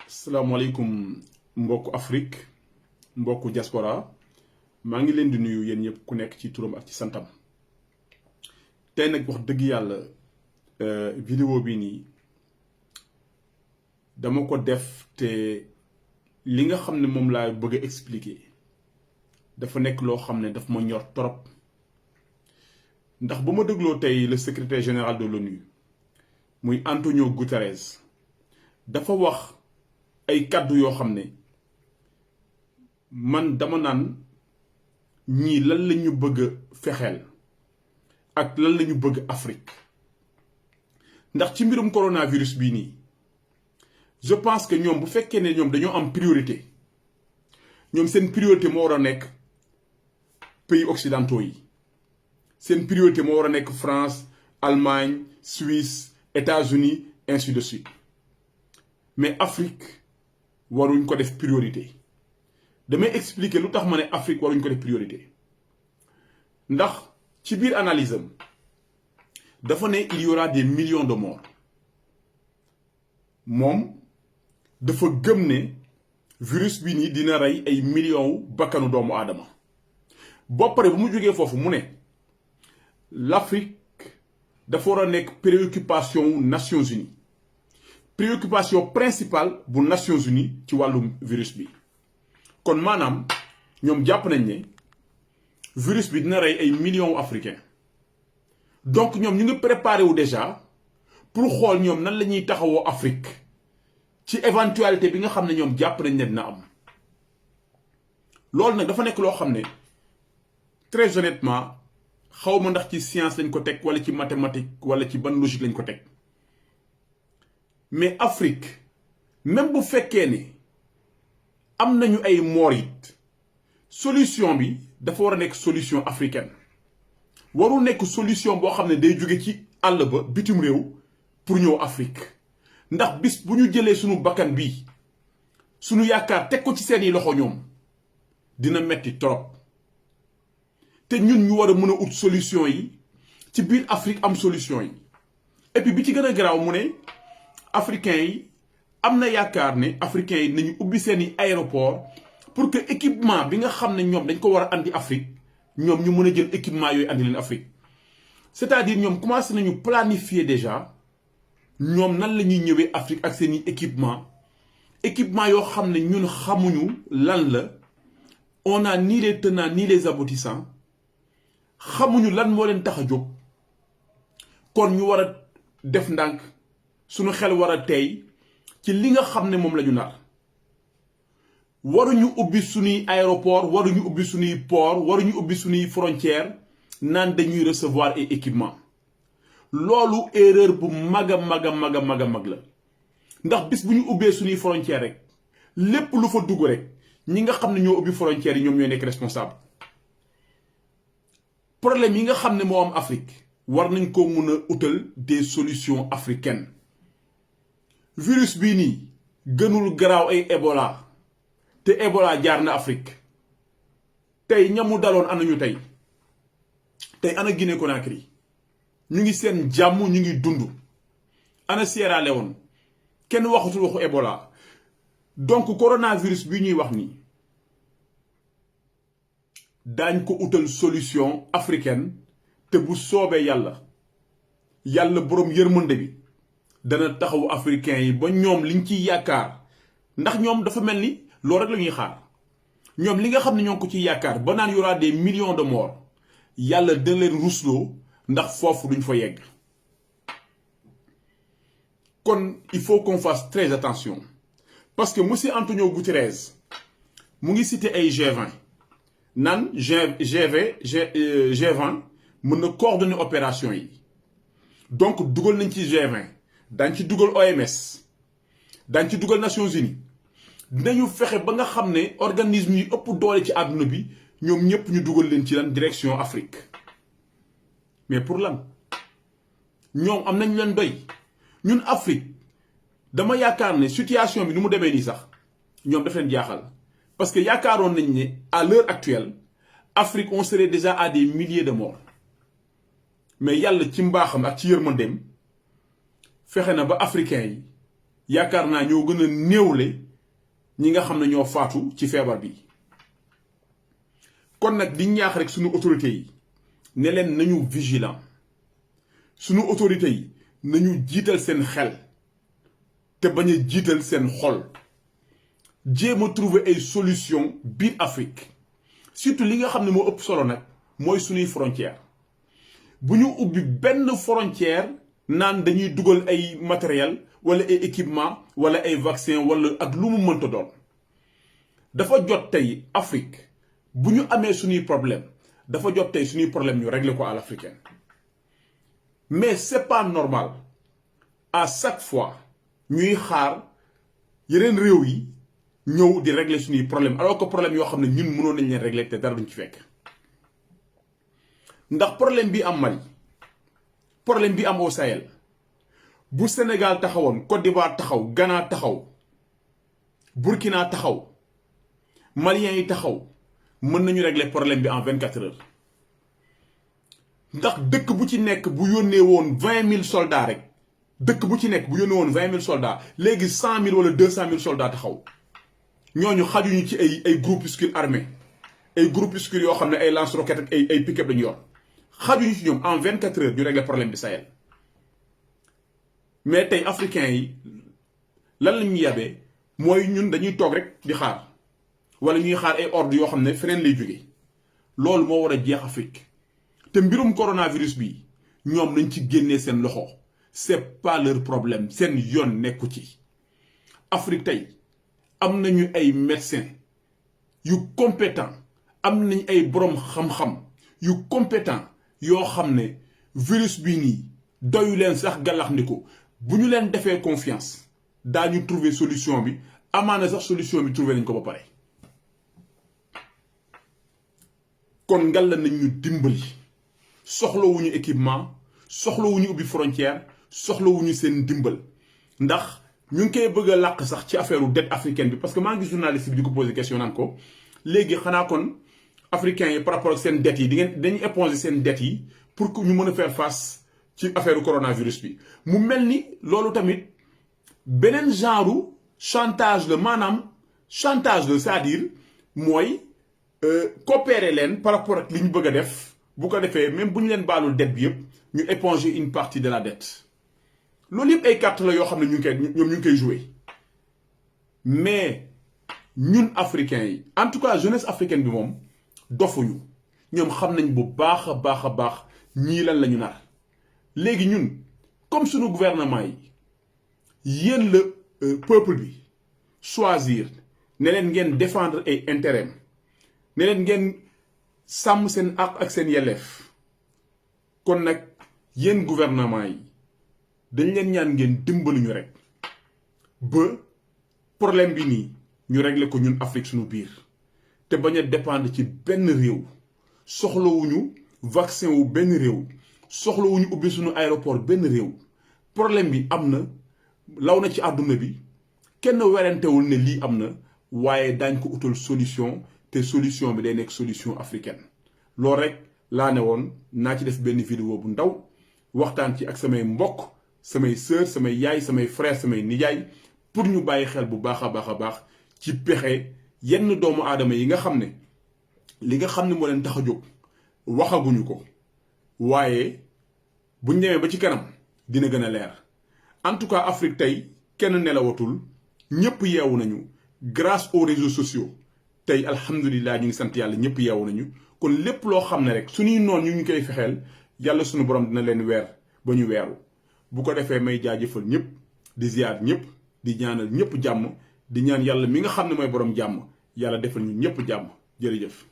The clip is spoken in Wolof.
salaamaaleykum mbokku Afrique mbokku diaspora maa ngi leen di nuyu yéen ñëpp ku nekk ci turam ak ci santam tey nag wax dëgg yàlla vidéo bi nii dama ko def te li nga xam ne moom laa bëgg a expliquer dafa nekk loo xam ne daf ma ñor trop ndax ba ma dégloo tey le secrétaire général de l'ONU muy Antonio Guterres dafa wax ay kàddu yoo xam ne man dama naan ñii lan la ñu bëgg a fexeel ak lan la ñu bëgg Afrique ndax ci mbirum coronavirus bii nii je pense que ñoom bu fekkee ne ñoom dañoo am priorité ñoom seen priorité moo war a nekk pays occidentaux yi seen priorité moo war a nekk France Allemagne Suisse États-Unis ainsi de suite mais Afrique waruñ ko def priorité damay expliquer lu tax ma ne Afrique waruñ ko def priorité ndax ci biir analyse am dafa ne il y aura des millions de morts moom dafa gëm ne virus bi nii dina rey ay millions bakkanu doomu aadama ba pare bu mu jógee foofu mu ne l'Afrique dafa war a nekk préoccupation Nations Unies préoccupation principale bu Nations Unies ci wàllu virus bi kon maanaam ñoom jàpp nañ ne virus bi dina rey ay millions africains donc ñoom ñu ngi préparé wu déjà pour xool ñoom nan la ñuy taxawoo Afrique ci éventualité bi nga xam ne ñoom jàpp nañ ne dina am loolu nag dafa nekk loo xam ne très honnêtement xaw ma ndax ci science lañ ko teg wala ci mathématique wala ci ban logique lañ ko teg mais Afrique même bu fekkee ne am nañu ay moor it solution bi dafa war a nekk solution africaine warul nekk solution boo xam ne day jóge ci àll ba bitim réew pour ñëw Afrique ndax bis bu ñu jëlee suñu bakkan bi suñu yaakaar teg ko ci seeni loxo ñoom dina metti trop te ñun ñu war a mën a ut solution yi ci biir Afrique am solution yi et puis bi ci gën a garaaw mu ne africains yi am na yaakaar ne africains yi nañu ubbi seeni aéroport pour que équipement bi nga xam ne ñoom dañ ko war a andi Afrique ñoom ñu mën a jël équipement yooyu andi leen Afrique c'est-à-dire ñoom commencé nañu planifier déjà ñoom nan la ñuy ñëwee Afrique ak seeni équipement yoo xam ne ñun xamuñu lan la on a ni les tenants ni les aboutissants xamuñu lan moo leen tax a jóg kon ñu war a def ndànk suñu xel war a tey ci li nga xam ne moom la ñu nar waruñu ubbi suñuy aéroport waruñu ubbi suñuy port waruñu ubbi suñuy frontière naan dañuy recevoir ay équipement loolu erreur bu mag a mag a mag a mag a mag la ndax bis bu ñu ubbee suñuy frontière rek lépp lu fa dugg rek ñi nga xam ne ñoo ubbi frontière yi ñoom ñooy nekk responsable problème yi nga xam ne moo am Afrique war nañ ko mun a utal des solutions africaines virus bii nii gënul garaaw ay Ebola te Ebola jaar na Afrique tey ñamu daloon anañu tey ana Guinée Conakry ñu ngi seen jàmm ñu ngi dund ana Sierra Leone kenn waxatul waxu Ebola donc coronavirus bi ñuy wax nii daañ ko utal solution africaine te bu soobee yàlla boroom yërmande bi dana taxawu africains yi ba ñoom liñ ciy yaakaar ndax ñoom dafa mel ni loolu rek la ñuy xaar ñoom li nga xam ne ñoo ngi ko ciy yaakaar ba naan y aura des millions de morts yàlla dana leen rusloo ndax foofu duñ fa yegg kon il faut qu'on fasse très attention parce que monsieur Antonio Guterres mu ngi cité ay G20 naan G20 mën na coordonner opération yi donc dugal nañ ci G20 daañ ci dugal OMS daañ ci dugal Nations Unies dinañu fexe ba nga xam ne organisme yi ëpp doole ci àdduna bi ñoom ñëpp ñu dugal leen ci lan direction Afrique mais pour lan ñoom am nañ leen doy ñun Afrique dama yaakaar ne situation bi ni mu demee nii sax ñoom daf leen jaaxal parce que yaakaaroon nañ ne à l'heure actuelle Afrique on serait déjà à des milliers de morts mais yàlla ci mbaaxam ak ci yërmandeem fexe na ba africains yi yaakaar naa ñoo gën a néewle ñi nga xam ne ñoo faatu ci feebar bi. kon nag di ñaax rek suñu autorités yi ne leen nañu vigilant suñu autorités yi nañu jiital seen xel te bañ a jiital seen xol jéem a trouver ay solution biir Afrique surtout li nga xam ne moo ëpp solo nag mooy suñuy frontière bu ñu ubbi benn frontière naan dañuy dugal ay matériel wala ay équipement wala ay vaccin wala ak lu mu mënta doon dafa jot tey Afrique bu ñu amee suñuy problème dafa jot tey suñuy problème ñu régler ko à l'africaine mais c'est pas normal à chaque fois ñuy xaar yeneen réew yi ñëw di régler suñuy problème alors que problème yoo xam ne ñun mënoon nañ leen régler te dara duñ ci fekk ndax problème bi am Mali problème bi am au Sahel bu Sénégal taxawoon Côte d'Ivoire taxaw Ghana taxaw Burkina taxaw Maliens yi taxaw mën nañu régler problème bi en 24 heures ndax dëkk bu ci nekk bu yónnee woon 20 000 soldats rek dëkk bu ci nekk bu yónnee woon 20 000 soldats léegi 100 000 wala 200 000 soldats taxaw ñooñu xajuñu ci ay groupuscules armés ay groupuscules yoo xam ne ay lance-roquettes ak ay pick-up lañu yor xajuñu ci ñoom en 24 heures ñu régler problème bi Sahel mais tey africains yi lan la ñuy yabee mooy ñun dañuy toog rek di xaar wala ñuy xaar ay ordre yoo xam ne feneen lay jógee loolu moo war a jeex Afrique te mbirum coronavirus bi ñoom nañ ci génnee seen loxo c'est pas leur problème seen yoon nekku ci Afrique tey am nañu ay médecins yu compétent am nañ ay borom xam-xam yu compétent yoo xam ne virus bii nii doyu leen sax gàllaxndiku bu ñu leen defee confiance daañu trouver solution bi amaana sax solution bi trouver nañ ko ba pare kon ngal la nañ ñu dimbali soxlawuñu équipement soxlawuñu ubbi frontière soxlawuñu seen dimbal ndax ñu ngi koy bëgg a làq sax ci affaire u dette africaine bi parce que maa ngi journaliste bi di ko poser question naan ko léegi xanaa kon africains yi par rapport ak seen dette yi dañuy éponger seen dette yi pour que ñu mën a faire face ci affaire coronavirus bi mu mel ni loolu tamit beneen genre chantage la maanaam chantage la c'est-à-dire mooy coopérer leen par rapport ak li ñu bëgg a def bu ko defee même bu ñu leen baalul dette bi yëpp ñu éponger une partie de la dette loolu yëpp ay carte la yoo xam ne ñu ngi koy jouer mais ñun africains yi en tout cas jeunesse africaine bi moom dofuñu ñoom xam nañ bu baax a baax ñii lan la ñu nar léegi ñun comme suñu gouvernement yi yéen la peuple bi choisir ne leen ngeen défendre ay intérêt ne leen ngeen sàmm seen àq ak seen yelleef kon nag yéen gouvernement yi dañ leen ñaan ngeen dimbali ñu rek ba problème bi nii ñu régler ko ñun Afrique suñu biir te bañ a dépendre ci benn réew soxlawuñu vaccin wu benn réew soxlawuñu ubbi suñu aéroport benn réew problème bi am na law na ci àdduna bi kenn werantewul ne lii am na waaye daañ ko utal solution te solution bi day nekk solution africaine loolu rek laa ne woon naa ci def benn vidéo bu ndaw waxtaan ci ak samay mbokk samay sœur samay yaay samay frère samay nijaay pour ñu bàyyi xel bu baax a baax ci pexe yenn doomu aadama yi nga xam ne li nga xam ne moo leen tax a jóg waxaguñu ko waaye buñ demee ba ci kanam dina gën a leer en tout cas Afrique tey kenn nelawatul ñëpp yeewu nañu grâce aux réseaux sociaux tey alhamdulilah ñu ngi sant yàlla ñëpp yeewu nañu kon lépp loo xam ne rek suñuy noon ñu koy fexeel yàlla suñu borom dina leen weer ba ñu weeru bu ko defee may jaajëfal ñëpp di ziar ñëpp di ñaanal ñëpp jàmm di ñaan yàlla mi nga xam ne mooy borom jàmm yàlla defal ñu ñëpp jàmm jërëjëf